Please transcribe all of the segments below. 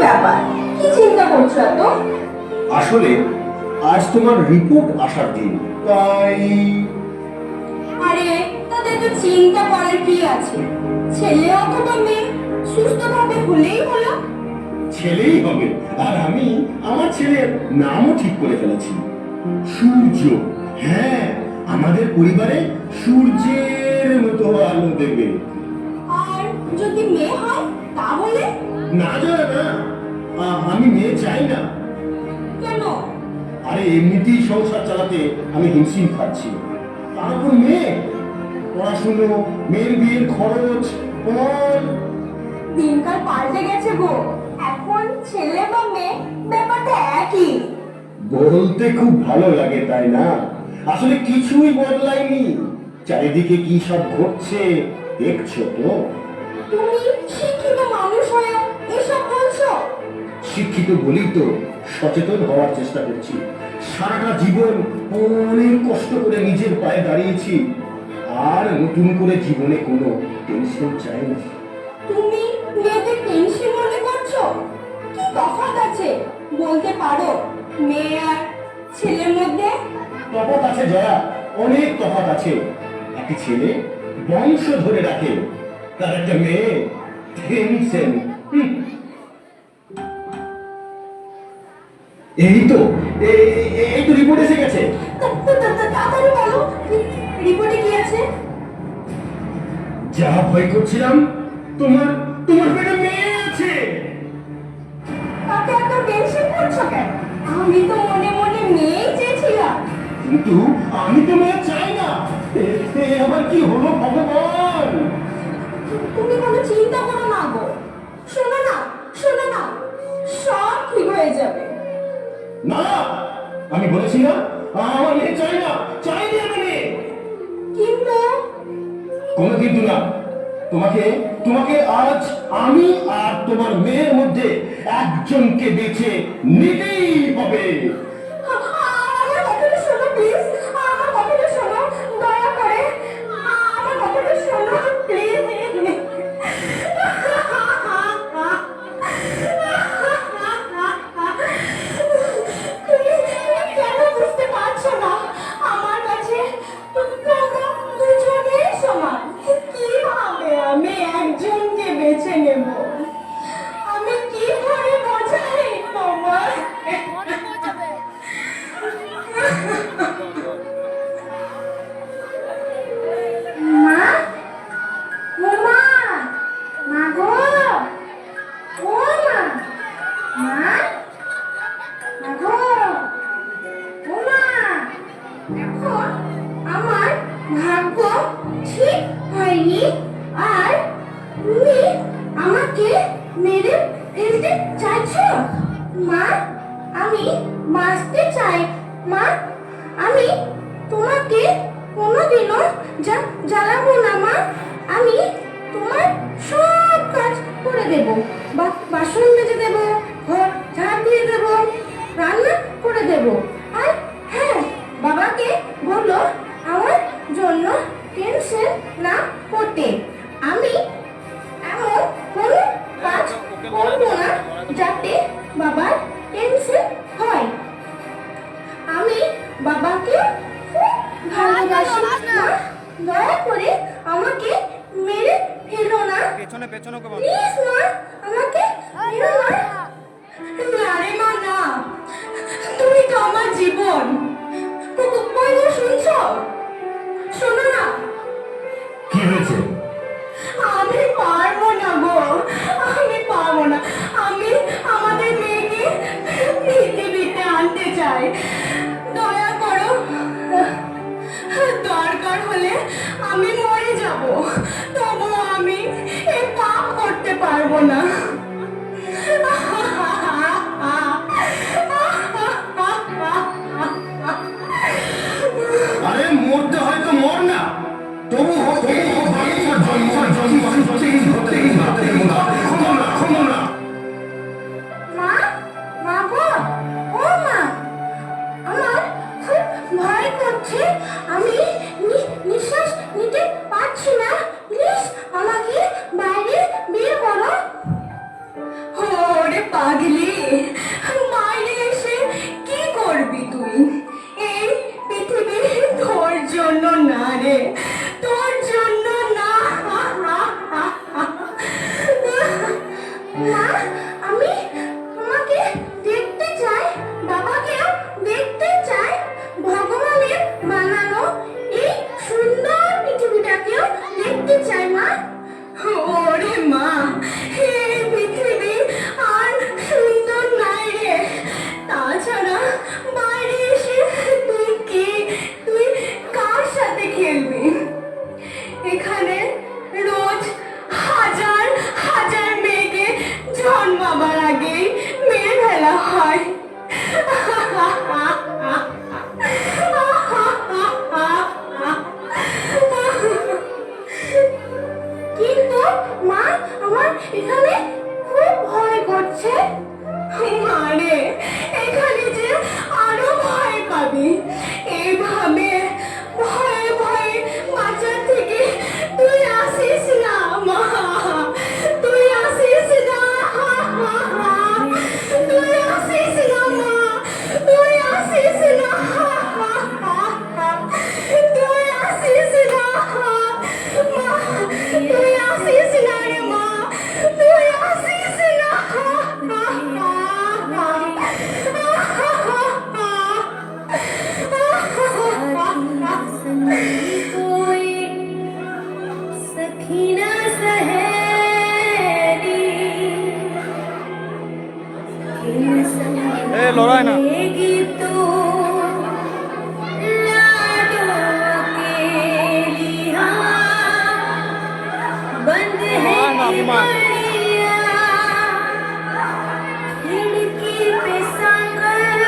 ব্যাপার, কি চিন্তা করছো এত? আসলে আজ তোমার রিপোর্ট আসার দিন, তাই। আরে তাতে তো চিন্তা করার কি আছে? ছেলে অথবা মেয়ে সুস্থভাবে হলেই হলো। ছেলেই হবে, আর আমি আমার ছেলের নামও ঠিক করে ফেলেছি, সূর্য। হ্যাঁ, আমাদের পরিবারে সূর্যের মতো আলো দেবে। আর যদি মেয়ে হয় তাহলে? না জানা না, আমি মেয়ে চাই না। কেন? আরে এমনিতেই সংসার চালাতে আমি হিমশিম খাচ্ছি, তারপর মেয়ে, পড়াশুনো, মেয়ের বিয়ের খরচ, ফল। দিনকাল পাল্টে গেছে গো, এখন ছেলে বা মেয়ে ব্যাপারটা একই। বলতে খুব ভালো লাগে, তাই না? আসলে কিছুই বদলায়নি। চারিদিকে কি সব ঘটছে দেখছো তো? তুমি শিক্ষিত মানুষ হয়ে এসব বলছো? শিক্ষিত বলেই তো সচেতন হওয়ার চেষ্টা করছি। সারাটা জীবন অনেক কষ্ট করে নিজের পায়ে দাঁড়িয়েছি, আর নতুন করে জীবনে কোনো টেনশন চাই না। তুমি মেয়েদের টেনশন মনে করছো? কি তফাৎ আছে বলতে পারো মেয়ে আর ছেলের মধ্যে? তফাৎ আছে জয়া, অনেক তফাৎ আছে। একটি ছেলে বংশ ধরে রাখে, তার একটা মেয়ে টেনশন। এই তো এই তো রিপোর্ট এসে গেছে। তাড়াতাড়ি বলো, রিপোর্টে কি আছে? যা ভয় করছিলাম, তোমার তোমার পেটে মেয়ে আছে। তাতে এত টেনশন করছো কেন? আমি তো মনে মনে মেয়েই চেয়েছিলাম। কিন্তু আমি তো মেয়ে চাই না। এ আবার কি হলো ভগবান? তুমি কোনো চিন্তা করো না গো, শোনো না, শোনো না, সব ঠিক হয়ে যাবে। না, আমি বলেছি না আমার মেয়ে চাই না, চাইনি আমি মেয়ে। কিন্তু কোনো কিন্তু না। তোমাকে তোমাকে আজ আমি আর তোমার মেয়ের মধ্যে একজনকে বেছে নিতেই হবে। আমার কথাটা শোনো প্লিজ, আমার কথাটা শোনো দয়া করে, আমার কথাটা শোনো প্লিজ। তুমি কেন বুঝতে পারছো না? আমার কাছে তোমরা দুজনেই সমান। কিভাবে আমি একজনকে বেছে নেব? আমি কি করে বোঝাই তোমার? মা, ও মা, মা গো, ও মা, মা, মা গো, ও মা। এখন আমার ভাগ্য ঠিক হয়নি, আর তুমি আমাকে মেরে ফেলতে চাইছো? মা, আমি বাঁচতে চাই। মা, আমি তোমাকে কোনোদিনও জ্বালাবো না। মা, আমি তোমার সব কাজ করে দেব, বাসন মেজে দেব, ঘর ঝাড় দিয়ে দেব, রান্না করে দেব। আর হ্যাঁ, বাবাকে বলো আমার জন্য টেনশন না করতে। আমি এমন কোনো কাজ করবো না যাতে বাবার টেনশন হয়। আমি বাবাকে খুব ভালোবাসি। মা, দয়া করে আমাকে মেরে ফেলো না প্লিজ। মা, আমাকে মেরো না। না রে মা, না, তুমি তো আমার জীবন। শুনছো? শোনো না। কি হয়েছে? আমি পারবো না গো, আমি পারবো না। আমি আমাদের মেয়েকে পৃথিবীতে আনতে চাই। দয়া করো, দরকার হলে আমি মরে যাব, তবু আমি এই পাপ করতে পারবো না। আরে মরতে হয়তো মর না, তবু মা, মা গো, ও মা, আমার খুব ভয় করছে। আমি নিঃশ্বাস নিতে পারছি না। প্লিজ আমাকে বাইরে বের করো। পাগলি, বাইরে এসে কি করবি তুই? এই পৃথিবী তোর জন্য না রে, তোর জন্য না। মা, আমি তোমাকে দেখতে চাই, বাবাকেও দেখতে চাই, ভগবানের বানানো এই সুন্দর পৃথিবীটাকেও দেখতে চাই মা। ওরে মা, এই পৃথিবী আর সুন্দর নাই রে। তাছাড়া বাইরে এসে তুই কার সাথে খেলবি? এখানে রোজ হাজার হাজার মেয়েকে জন্মাবার আগেই মেরে ফেলা হয়। কিন্তু মা, আমার এখানে খুব ভয় করছে। মারে, এখানে যে আরো ভয় পাবি। এইভাবে ভয়ে ভয়ে বাঁচার থেকে তুই আসিস না মা, তুই আসিস না, তুই আসিস না মা, তুই আসিস না, তুই আসিস না মা, তুই আসিস না রে মা, তুই আসিস না। सखीना सहेली লড়াই না तो लाडो के लिहा बंद है बड़िया खिड़की पे संगल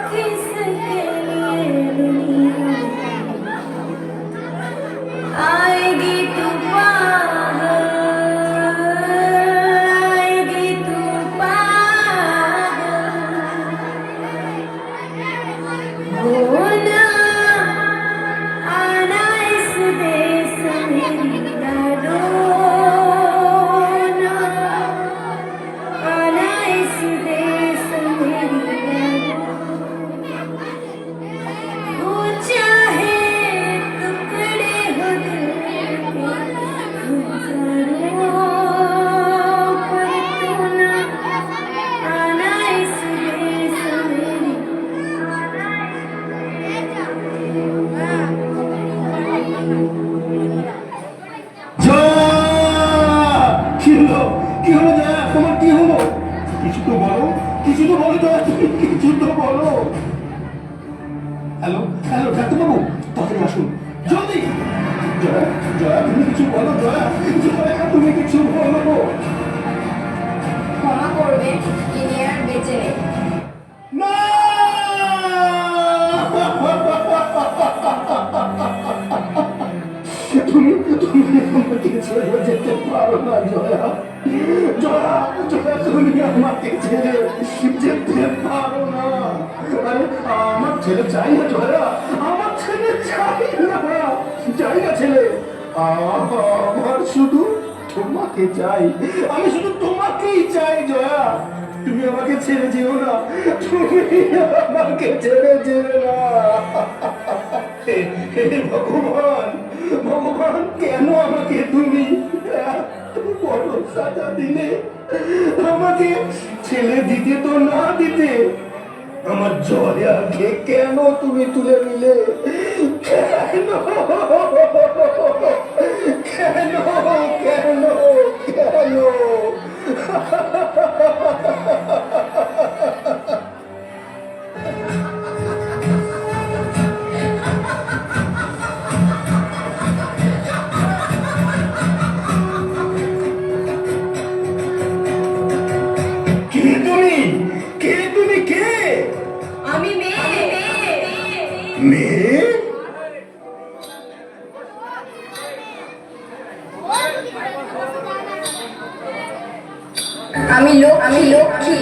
किसके लिए दुनिया आएगी तू पागल, आएगी तू पागल, होना आना इस देश में रोना, आना इस देश में वो चाहे टुकड़े हो दिल के हजारों, पर तू ना आना इस देश में। কি হলো, কি হলো জয়া, তোমার কি হলো? কিছু তো বলো, কিছু তো বলো জয়া, তুমি কিছু তো বলো। হ্যালো হ্যালো, ডাক্তারবাবু তাড়াতাড়ি আসুন, জলদি। জয়া, জয়া তুমি কিছু বলো, জয়া, জয়া তুমি কিছু বলো। ক্ষমা করবে, ইনি আর বেঁচে নেই। না! তুমি আমাকে ছেড়ে যেতে পারো না জয়া, জয়া, জয়া তুমি আমাকে ছেড়ে যেতে পারো না। আরে আমার ছেলে চাই না জয়া, আমার ছেলে চাই না, চাই না ছেলে, আমার শুধু তোমাকে চাই, আমি শুধু তোমাকেই চাই জয়া। তুমি আমাকে ছেড়ে যেও না, তুমি আমাকে ছেড়ে যেও না। হে ভগবান, ভগবান কেন আমাকে তুমি এত বড় সাজা দিলে? আমাকে ছেলে দিতে তো না দিতে, আমার জয়াকে কেন তুমি তুলে নিলে? কেন কেন কেন কেন? আমি মেয়ে। মেয়ে? আমি লক্ষ্মী।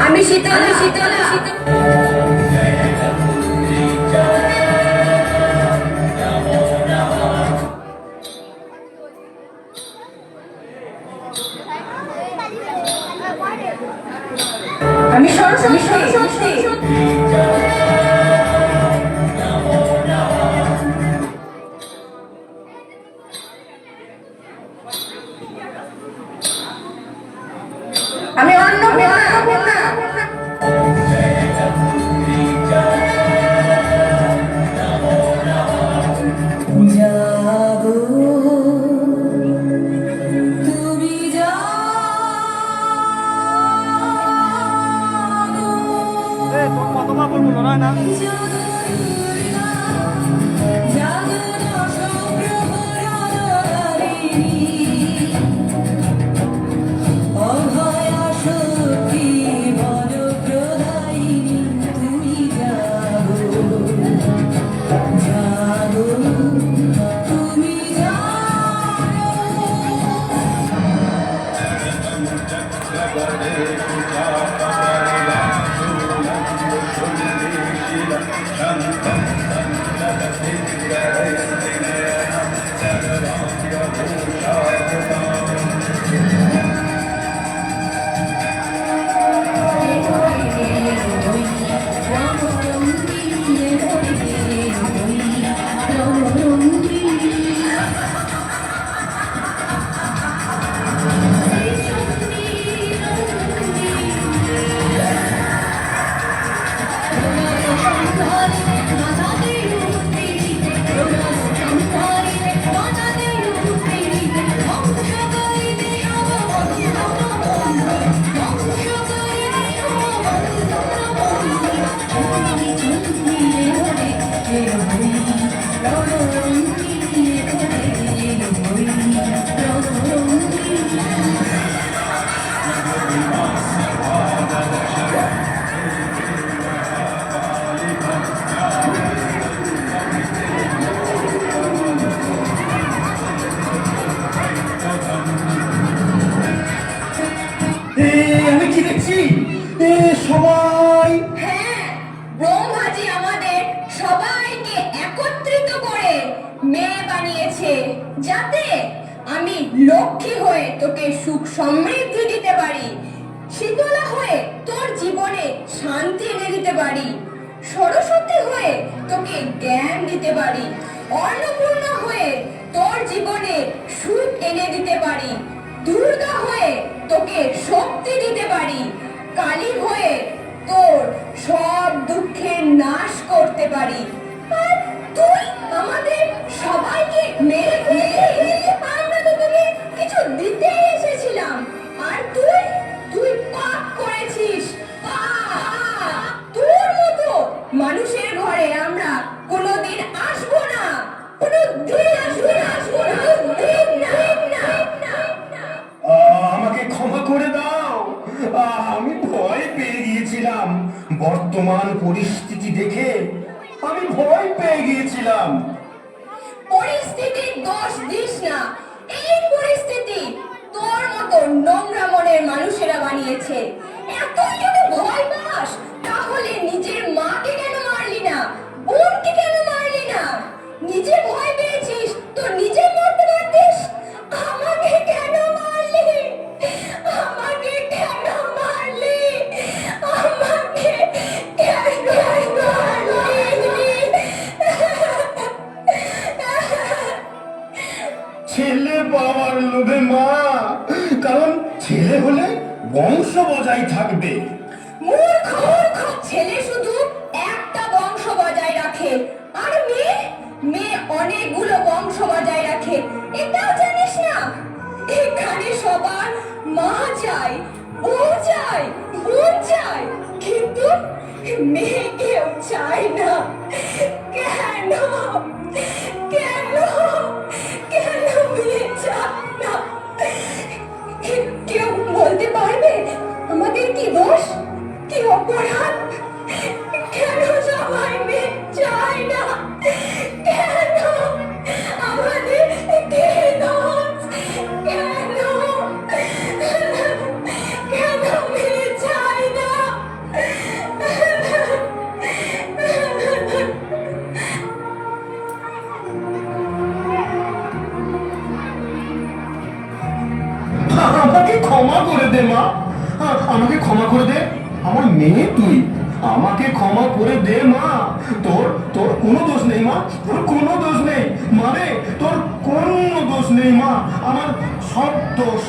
আমি শীতলা শীতলা শীতলা আমি সরস্বতী। আমি অন্নপূর্ণা। জাগো তুমি অভয়া শক্তি বড় প্রদায়িনী তুমি জাগো জাগো তুমি জাগো আমি কি দেখছি সবাই হ্যাঁ, ব্রহ্মাজি আমাদের সবাইকে একত্রিত করে মেয়ে বানিয়েছে, যাতে আমি লক্ষ্মী হয়ে তোকে সুখ সমৃদ্ধি দিতে পারি, শীতলা হয়ে তোর জীবনে শান্তি এনে দিতে পারি, সরস্বতী হয়ে তোকে জ্ঞান দিতে পারি, অন্নপূর্ণা হয়ে তোর জীবনে সুখ এনে দিতে পারি, দুর্গা হয়ে তোকে শক্তি দিতে পারি, কালী হয়ে তোর সব দুঃখের নাশ করতে পারি। আর তুই আমাদের সবাইকে মেরে ফেললি। আমরা তো তোকে কিছু দিতে এসেছিলাম, আর তুই পাপ করেছিস। পাপ। তোর মতো মানুষের ঘরে আমরা কোনোদিন আসবো না, কোনোদিন আসবো না, কোনোদিন না। আমাকে ক্ষমা করে দাও। আমি ভয় পেয়ে গিয়েছিলাম, বর্তমান পরিস্থিতি দেখে আমি ভয় পেয়ে গিয়েছিলাম। পরিস্থিতির দোষ দিস না, এই পরিস্থিতি তোর মতো নোংরা মনের মানুষেরা বানিয়েছে। এতই যদি ভয় পাস, তাহলে নিজের মাকে কেন মারলি না, বোনকে কেন মারলি না? নিজে ভয় পেয়েছিস তো নিজে মরতে পারতিস। আমাকে কেন মারলি? আমাকে কেন মারলি? আমাকে কেন ছেলে পাওয়ার লোভে মা, কারণ ছেলে হলে বংশ বজায় থাকবে। মূর্খ ছেলে শুধু একটা বংশ বজায় রাখে, আর মেয়ে অনেকগুলো বংশ বজায় রাখে। এটাও জানিস না? এখানে সবার মা চাই, বউ চাই, বোন চাই, কিন্তু মেয়ে কেউ চায় না। কেন? কেন? কেন মেয়ে চায় না? কেউ বলতে পারবে আমাদের কি দোষ, কি অপরাধ? কেন সবাই মেয়ে চায় না? কেন আমাদের কি দোষ? কেন? কেন মেয়ে চায় না? আমাকে ক্ষমা করে দে, আমার মেয়ে তুই, আমাকে ক্ষমা করে দে মা। তোর তোর কোনো দোষ নেই মা, তোর কোনো দোষ নেই মানে, তোর কোনো দোষ নেই মা, আমার সব দোষ,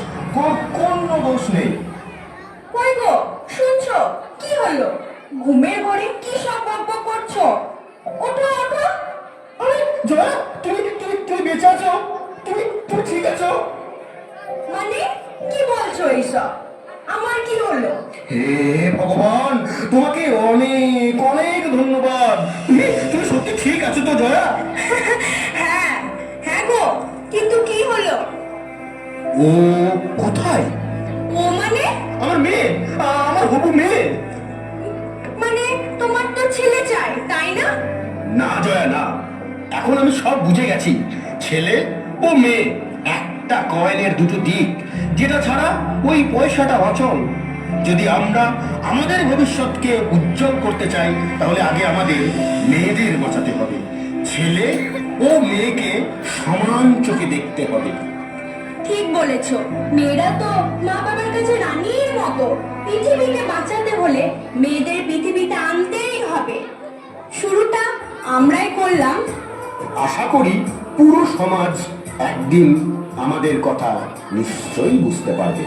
কোনো দোষ নেই। কই গো, শুনছো? কি হলো? ঘুমের ঘরে কি সব বকবক করছো? ওঠো ওঠো। আরে জয়া, তুমি তুমি তুমি বেঁচে আছো? তুমি তুমি ঠিক আছো? মানে কি বলছো এইসব? আমার কি হলো? হে ভগবান, তোমাকে অনেক অনেক ধন্যবাদ। তুমি তুমি সত্যি ঠিক আছো তো জয়া? হ্যাঁ হ্যাঁ গো, কিন্তু কি হলো? ও কোথায়? ও মানে? আমার মেয়ে, আমার হবু মেয়ে। মানে তোমার তো ছেলে চাই, তাই না? না জয়া না, এখন আমি সব বুঝে গেছি। ছেলে ও মেয়ে একটা কয়েনের দুটো দিক, যেটা ছাড়া ওই পয়সাটা অচল। যদি আমরা আমাদের ভবিষ্যৎকে উজ্জ্বল করতে চাই, তাহলে আগে আমাদের মেয়েদের বাঁচাতে হবে। ছেলে ও মেয়েকে সমান চোখে দেখতে হবে। ঠিক বলেছো, মেয়েরা তো মা বাবার কাছে রানীর মতো। পৃথিবীকে বাঁচাতে হলে মেয়েদের পৃথিবীতে আনতেই হবে। শুরুটা আমরাই করলাম। আশা করি পুরো সমাজ একদিন আমাদের কথা নিশ্চয়ই বুঝতে পারবে।